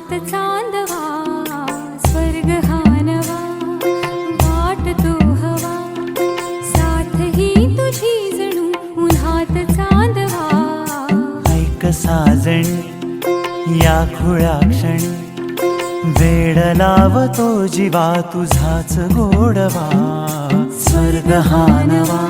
उन्हात चांदवा स्वर्ग हा नवा वाट तो हवा साथ ही तुझी जणू उन्हात चांदवा ऐक साजणी या खुळ्या क्षणी वेड लावतो जीवा तुझाच गोडवा स्वर्ग हा नवा